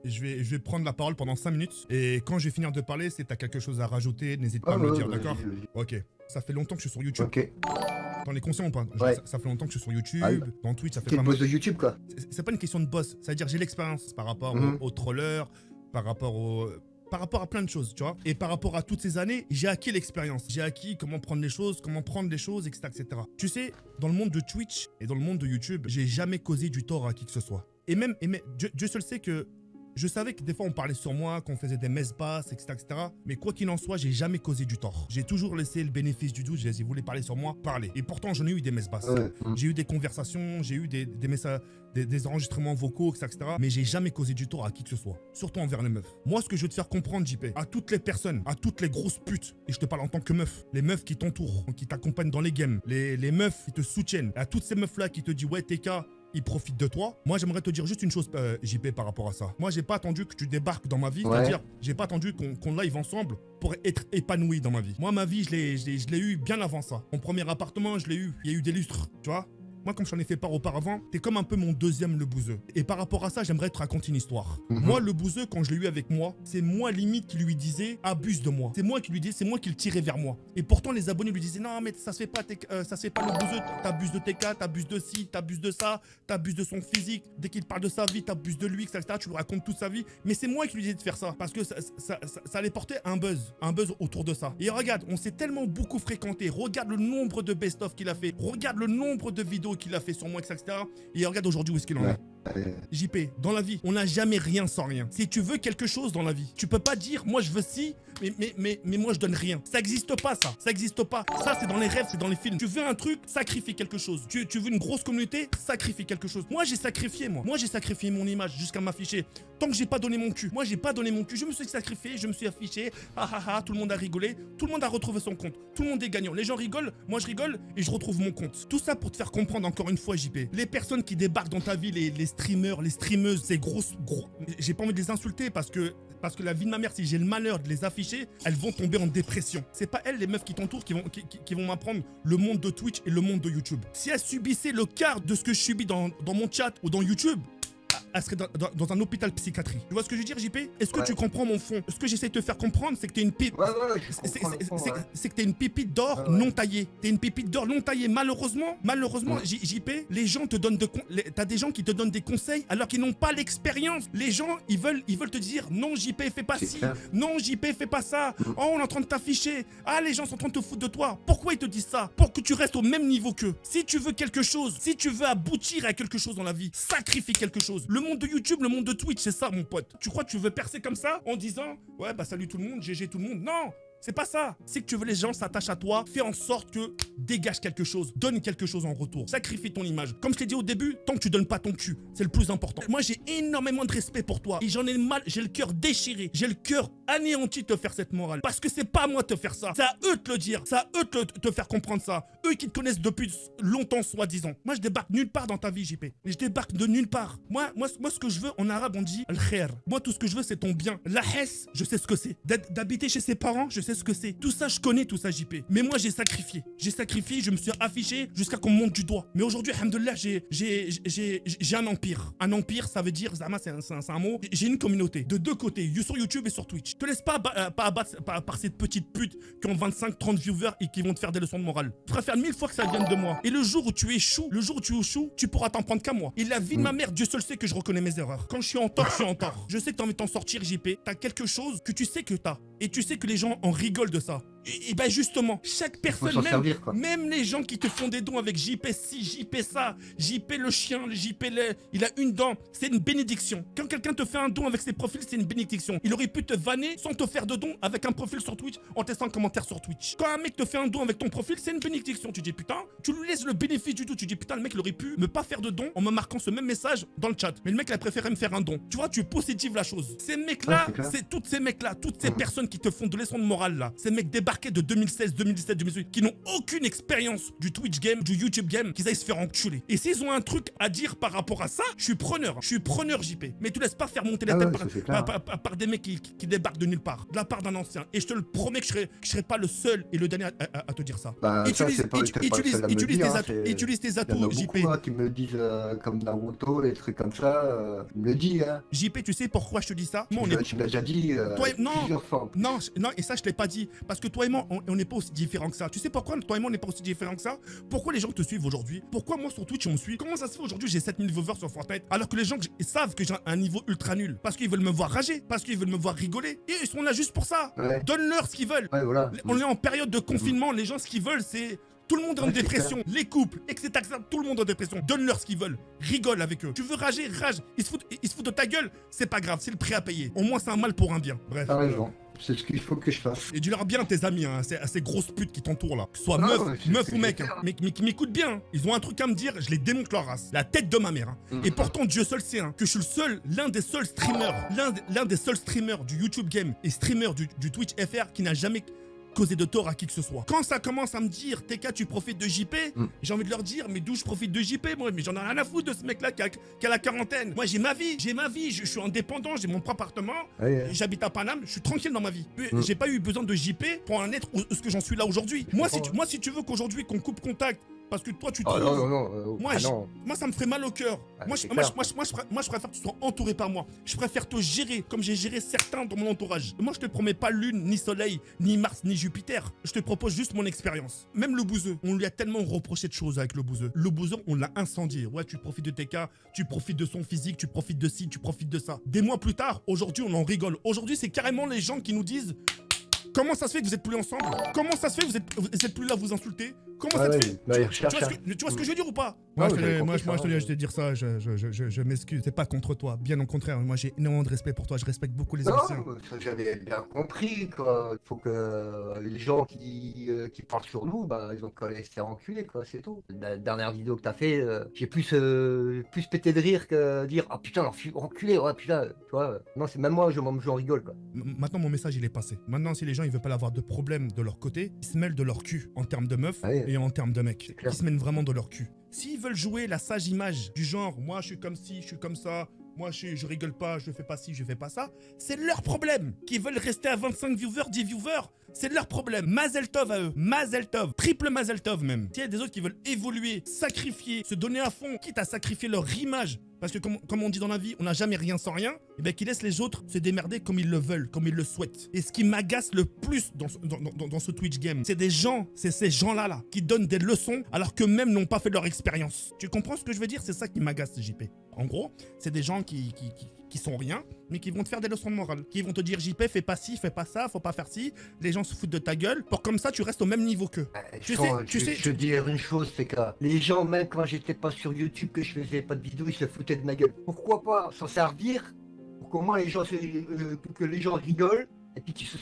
je vais prendre la parole pendant 5 minutes. Et quand je vais finir de parler, si t'as quelque chose à rajouter, n'hésite pas Ah à me le ouais, dire, vas-y, d'accord? vas-y. Ok. Ça fait longtemps que je suis sur YouTube. Ok. T'en es conscient ou pas? Ouais. Ça fait longtemps que je suis sur YouTube, Ah oui. dans Twitch, ça fait T'es pas le mal. boss de YouTube, quoi. C'est pas une question de boss, c'est-à-dire j'ai l'expérience par rapport aux trollers, par rapport à plein de choses, tu vois. Et par rapport à toutes ces années, j'ai acquis l'expérience. J'ai acquis comment prendre les choses, etc., etc. Tu sais, dans le monde de Twitch et dans le monde de YouTube, j'ai jamais causé du tort à qui que ce soit. Et même Dieu seul sait que je savais que des fois on parlait sur moi, qu'on faisait des messes basses, etc., etc. Mais quoi qu'il en soit, j'ai jamais causé du tort. J'ai toujours laissé le bénéfice du doute. J'ai dit, si vous voulez parler sur moi, parlez. Et pourtant, j'en ai eu des messes basses. Ouais. J'ai eu des conversations, j'ai eu des messages, des enregistrements vocaux, etc., etc. Mais j'ai jamais causé du tort à qui que ce soit. Surtout envers les meufs. Moi, ce que je veux te faire comprendre, JP, à toutes les personnes, à toutes les grosses putes, et je te parle en tant que meuf, les meufs qui t'entourent, qui t'accompagnent dans les games, les meufs qui te soutiennent, à toutes ces meufs-là qui te disent, ouais, TK, ils profitent de toi. Moi, j'aimerais te dire juste une chose, JP, par rapport à ça. Moi, j'ai pas attendu que tu débarques dans ma vie. Ouais. C'est-à-dire, j'ai pas attendu qu'on live ensemble pour être épanoui dans ma vie. Moi, ma vie, je l'ai eu bien avant ça. Mon premier appartement, je l'ai eu. Il y a eu des lustres, tu vois. Moi, comme j'en ai fait part auparavant, t'es comme un peu mon deuxième le bouseux. Et par rapport à ça, j'aimerais te raconter une histoire. Moi, le bouseux, quand je l'ai eu avec moi, c'est moi limite qui lui disais abuse de moi. C'est moi qui lui disais, c'est moi qui le tirais vers moi. Et pourtant, les abonnés lui disaient non, mais ça se fait pas, ça se fait pas le bouseux. T'abuses de TK, t'abuses de ci, t'abuses de ça, t'abuses de son physique. Dès qu'il parle de sa vie, t'abuses de lui, etc. Tu lui racontes toute sa vie. Mais c'est moi qui lui disais de faire ça parce que ça allait porter un buzz autour de ça. Et regarde, on s'est tellement beaucoup fréquenté. Regarde le nombre de best-of qu'il a fait. Regarde le nombre de vidéos qu'il a fait sur moi, etc. Et regarde aujourd'hui où est-ce qu'il en est. JP, dans la vie, on n'a jamais rien sans rien. Si tu veux quelque chose dans la vie, tu peux pas dire moi je veux ci, mais moi je donne rien. Ça existe pas ça. Ça existe pas. Ça c'est dans les rêves, c'est dans les films. Tu veux un truc, sacrifie quelque chose. Tu veux une grosse communauté, sacrifie quelque chose. Moi j'ai sacrifié moi. Moi j'ai sacrifié mon image jusqu'à m'afficher. Tant que j'ai pas donné mon cul. Moi j'ai pas donné mon cul. Je me suis sacrifié, je me suis affiché. Ah ah ah, tout le monde a rigolé. Tout le monde a retrouvé son compte. Tout le monde est gagnant. Les gens rigolent, moi je rigole et je retrouve mon compte. Tout ça pour te faire comprendre encore une fois, JP. Les personnes qui débarquent dans ta vie, les streamers, les streameuses, ces gros... J'ai pas envie de les insulter parce que la vie de ma mère, si j'ai le malheur de les afficher, elles vont tomber en dépression. C'est pas elles, les meufs qui t'entourent, qui vont m'apprendre le monde de Twitch et le monde de YouTube. Si elles subissaient le quart de ce que je subis dans mon chat ou dans YouTube, elle serait dans un hôpital psychiatrique. Tu vois ce que je veux dire, JP? Est-ce que tu comprends mon fond? Ce que j'essaie de te faire comprendre, c'est que t'es une pépite. C'est que t'es une pépite d'or non taillée. T'es une pépite d'or non taillée. Malheureusement, JP, les gens te donnent t'as des gens qui te donnent des conseils alors qu'ils n'ont pas l'expérience. Les gens, ils veulent te dire non, JP, fais pas ci. Non, JP, fais pas ça. Oh, on est en train de t'afficher. Ah, les gens sont en train de te foutre de toi. Pourquoi ils te disent ça? Pour que tu restes au même niveau qu'eux. Si tu veux quelque chose, si tu veux aboutir à quelque chose dans la vie, sacrifie quelque chose. Le monde de YouTube, le monde de Twitch, c'est ça, mon pote. Tu crois que tu veux percer comme ça en disant ouais, bah salut tout le monde, GG tout le monde? Non! C'est pas ça. C'est que tu veux les gens s'attachent à toi. Fais en sorte que dégage quelque chose. Donne quelque chose en retour. Sacrifie ton image. Comme je t'ai dit au début, tant que tu donnes pas ton cul, c'est le plus important. Moi, j'ai énormément de respect pour toi. Et j'en ai mal. J'ai le cœur déchiré. J'ai le cœur anéanti de te faire cette morale. Parce que c'est pas à moi de te faire ça. C'est à eux de te le dire. C'est à eux de te faire comprendre ça. Eux qui te connaissent depuis longtemps, soi-disant. Moi, je débarque nulle part dans ta vie, JP. Et je débarque de nulle part. Moi, ce que je veux, en arabe, on dit al-khair. Moi, tout ce que je veux, c'est ton bien. La hesse, je sais ce que c'est. D'habiter chez ses parents, je sais ce que c'est. Tout ça, je connais tout ça, JP. Mais moi, j'ai sacrifié. J'ai sacrifié, je me suis affiché jusqu'à qu'on me monte du doigt. Mais aujourd'hui, alhamdoulilah, j'ai un empire. Un empire, ça veut dire, Zama, c'est un mot. J'ai une communauté de deux côtés, sur YouTube et sur Twitch. Te laisse pas abattre par cette petite pute qui ont 25-30 viewers et qui vont te faire des leçons de morale. Je préfère 1000 fois que ça vienne de moi. Et le jour où tu échoues, tu pourras t'en prendre qu'à moi. Et la vie de ma mère, Dieu seul sait que je reconnais mes erreurs. Quand je suis en tort, je suis en tort. Je sais que t'as envie de t'en sortir, JP. T'as quelque chose que tu sais que t'as. Et tu sais que les gens en rigolent de ça. Et ben justement, chaque personne, même les gens qui te font des dons avec JP ci, JP ça, JP le chien, JP il a une dent, c'est une bénédiction. Quand quelqu'un te fait un don avec ses profils, c'est une bénédiction. Il aurait pu te vanner sans te faire de don avec un profil sur Twitch en testant un commentaire sur Twitch. Quand un mec te fait un don avec ton profil, c'est une bénédiction. Tu dis putain, tu lui laisses le bénéfice du doute. Tu dis putain, le mec il aurait pu me pas faire de don en me marquant ce même message dans le chat. Mais le mec il a préféré me faire un don. Tu vois, tu positives la chose. Ces mecs-là, c'est toutes ces personnes qui te font de leçons de morale là, ces mecs débarqués de 2016, 2017, 2018, qui n'ont aucune expérience du Twitch game, du YouTube game, qu'ils aillent se faire enculer. Et s'ils ont un truc à dire par rapport à ça, je suis preneur, JP. Mais tu laisses pas faire monter la tête par des mecs qui débarquent de nulle part, de la part d'un ancien. Et je te le promets que je serai pas le seul et le dernier à te dire ça. Bah, utilise tes atouts, JP. Il y en a beaucoup qui me disent comme Naruto, des trucs comme ça, ils me le disent. Hein. JP, tu sais pourquoi je te dis ça? Moi, tu m'as déjà dit plusieurs fois. Non, et ça, je t'ai pas dit. Parce que toi et moi, on n'est pas aussi différents que ça. Tu sais pourquoi toi et moi, on n'est pas aussi différents que ça? Pourquoi les gens te suivent aujourd'hui? Pourquoi moi, sur Twitch, on me suit? Comment ça se fait aujourd'hui, j'ai 7000 viewers sur Fortnite, alors que les gens ils savent que j'ai un niveau ultra nul? Parce qu'ils veulent me voir rager, parce qu'ils veulent me voir rigoler. Et ils sont là juste pour ça. Ouais. Donne-leur ce qu'ils veulent. Ouais, voilà. On est en période de confinement. Les gens, ce qu'ils veulent, c'est... Tout le monde est en dépression, les couples, etc. Tout le monde est en dépression. Donne-leur ce qu'ils veulent. Rigole avec eux. Tu veux rager, rage. Ils se foutent de ta gueule. C'est pas grave, c'est le prix à payer. Au moins, c'est un mal pour un bien. Bref. T'as raison. C'est ce qu'il faut que je fasse. Et dis-leur bien tes amis, hein, à ces grosses putes qui t'entourent là. Que ce soit meuf ou mec, hein, mais qui m'écoutent bien. Ils ont un truc à me dire, je les démonte leur race. La tête de ma mère. Hein. Et pourtant, Dieu seul sait que je suis l'un des seuls streamers du YouTube game et streamer du Twitch FR qui n'a jamais causer de tort à qui que ce soit. Quand ça commence à me dire TK tu profites de JP, j'ai envie de leur dire mais d'où je profite de JP moi, mais j'en ai rien à foutre de ce mec là qui a la quarantaine. Moi j'ai ma vie, je suis indépendant, j'ai mon propre appartement, j'habite à Paname, je suis tranquille dans ma vie. J'ai pas eu besoin de JP pour en être ce que j'en suis là aujourd'hui. Moi si tu veux qu'aujourd'hui qu'on coupe contact parce que toi tu te moi ça me ferait mal au cœur. Moi je préfère que tu sois entouré par moi. Je préfère te gérer comme j'ai géré certains dans mon entourage. Moi je te promets pas lune, ni soleil, ni Mars, ni Jupiter. Je te propose juste mon expérience. Même le bouseux, on lui a tellement reproché de choses avec le bouseux. Le bouseux, on l'a incendié. Ouais, tu profites de TK, tu profites de son physique, tu profites de ci, tu profites de ça. Des mois plus tard, aujourd'hui on en rigole. Aujourd'hui c'est carrément les gens qui nous disent comment ça se fait que vous êtes plus ensemble? Comment ça se fait que vous êtes plus là à vous insulter? Comment ça se fait? Tu vois ce que je veux dire ou pas? Moi, je te dis dire ça, je m'excuse, c'est pas contre toi. Bien au contraire, moi j'ai énormément de respect pour toi, je respecte beaucoup les anciens. J'avais bien compris, quoi. Il faut que les gens qui parlent sur nous, bah, ils ont qu'à les faire enculer, quoi, c'est tout. La dernière vidéo que t'as fait, j'ai plus pété de rire que dire ah putain, alors je suis enculé, ouais putain, tu vois. Non, c'est même moi, j'en rigole, quoi. Maintenant, mon message, il est passé. Maintenant, si les gens, ils veulent pas avoir de problème de leur côté, ils se mêlent de leur cul en termes de meufs et en termes de mecs. Ils se mènent vraiment de leur cul. S'ils veulent jouer la sage image du genre, moi, je suis comme ci, je suis comme ça, moi, je rigole pas, je fais pas ci, je fais pas ça, c'est leur problème. Qu'ils veulent rester à 25 viewers, 10 viewers, c'est leur problème. Mazel tov à eux. Mazel tov. Triple mazel tov même. S'il y a des autres qui veulent évoluer, sacrifier, se donner à fond, quitte à sacrifier leur image, parce que comme on dit dans la vie, on n'a jamais rien sans rien, et bien qu'ils laissent les autres se démerder comme ils le veulent, comme ils le souhaitent. Et ce qui m'agace le plus dans ce Twitch game, c'est ces gens-là qui donnent des leçons alors qu'eux-mêmes n'ont pas fait leur expérience. Tu comprends ce que je veux dire? C'est ça qui m'agace, JP. En gros, c'est des gens qui sont rien, mais qui vont te faire des leçons de morale. Qui vont te dire JP, fais pas ci, fais pas ça, faut pas faire ci. Les gens se foutent de ta gueule pour comme ça tu restes au même niveau qu'eux. Je te dire une chose, c'est que les gens, même quand j'étais pas sur YouTube, que je faisais pas de vidéos, ils se foutaient de ma gueule. Pourquoi pas s'en servir pour qu'au moins les gens que les gens rigolent et puis qu'ils se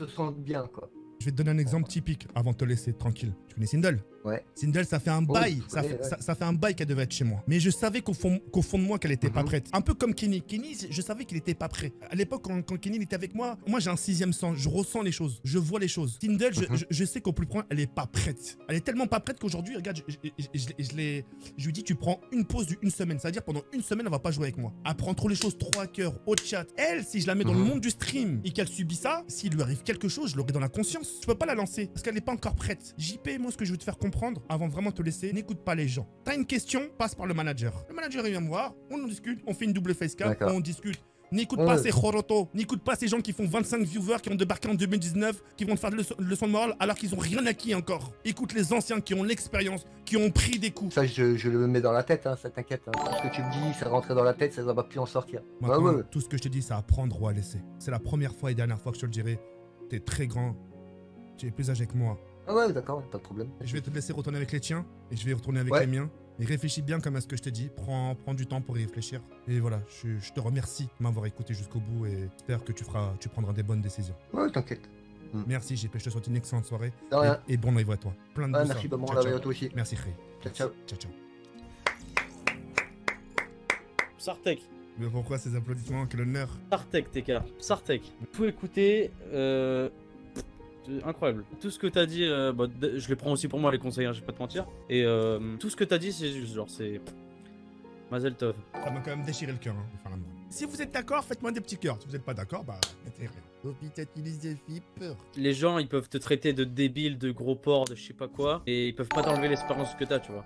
sentent bien, quoi. Je vais te donner un exemple typique avant de te laisser tranquille. Tu connais Sindel? Ouais. Sindel, ça fait un bail. Ça fait un bail qu'elle devait être chez moi. Mais je savais qu'au fond de moi, qu'elle était pas prête. Un peu comme Kenny. Kenny, je savais qu'il était pas prêt. À l'époque, quand Kenny était avec moi j'ai un 6e sens. Je ressens les choses. Je vois les choses. Sindel, je sais qu'au plus près, elle est pas prête. Elle est tellement pas prête qu'aujourd'hui, regarde, je lui dis, tu prends une pause d'une semaine. C'est-à-dire, pendant une semaine, elle va pas jouer avec moi. Elle prend trop les choses, trop à cœur, au chat. Elle, si je la mets dans le monde du stream et qu'elle subit ça, s'il lui arrive quelque chose, je l'aurai dans la conscience. Je peux pas la lancer parce qu'elle n'est pas encore prête. JP, moi, ce que je veux te faire comprendre, avant vraiment de te laisser, n'écoute pas les gens. T'as une question, passe par le manager. Le manager, il vient me voir, on en discute, on fait une double facecam, on discute. N'écoute pas ces chorotos, n'écoute pas ces gens qui font 25 viewers, qui ont débarqué en 2019, qui vont te faire des leçons de morale alors qu'ils ont rien acquis encore. Écoute les anciens qui ont l'expérience, qui ont pris des coups. Ça, je le mets dans la tête, hein, ça t'inquiète. Hein. Ce que tu me dis, ça rentre dans la tête, ça ne va plus en sortir. Maintenant, tout ce que je te dis, c'est à prendre ou à laisser. C'est la première fois et dernière fois que je te le dirai. T'es très grand, tu es plus âgé que moi. Ah ouais, d'accord, pas de problème. Je vais te laisser retourner avec les tiens et je vais retourner avec les miens. Et réfléchis bien comme à ce que je t'ai dit. Prends du temps pour y réfléchir. Et voilà, je te remercie de m'avoir écouté jusqu'au bout et j'espère que tu prendras des bonnes décisions. Ouais, t'inquiète. Merci JP, je te souhaite une excellente soirée. De rien. Et bon live à toi. Plein de merci, bon live à toi aussi. Merci Ray. Ciao, ciao. Sartek. Mais pourquoi ces applaudissements? Quel honneur. Sartek, TK. Sartek. Tout écouter. C'est incroyable. Tout ce que t'as dit, je les prends aussi pour moi les conseils, hein, je vais pas te mentir. Et tout ce que t'as dit, c'est juste genre, c'est. Mazel Tov. Ça m'a quand même déchiré le cœur, hein, de faire l'amour. Si vous êtes d'accord, faites-moi des petits cœurs. Si vous êtes pas d'accord, bah, mettez rien. Peut-être utiliser peur. Les gens, ils peuvent te traiter de débile, de gros porc, de je sais pas quoi, et ils peuvent pas t'enlever l'espérance que t'as, tu vois.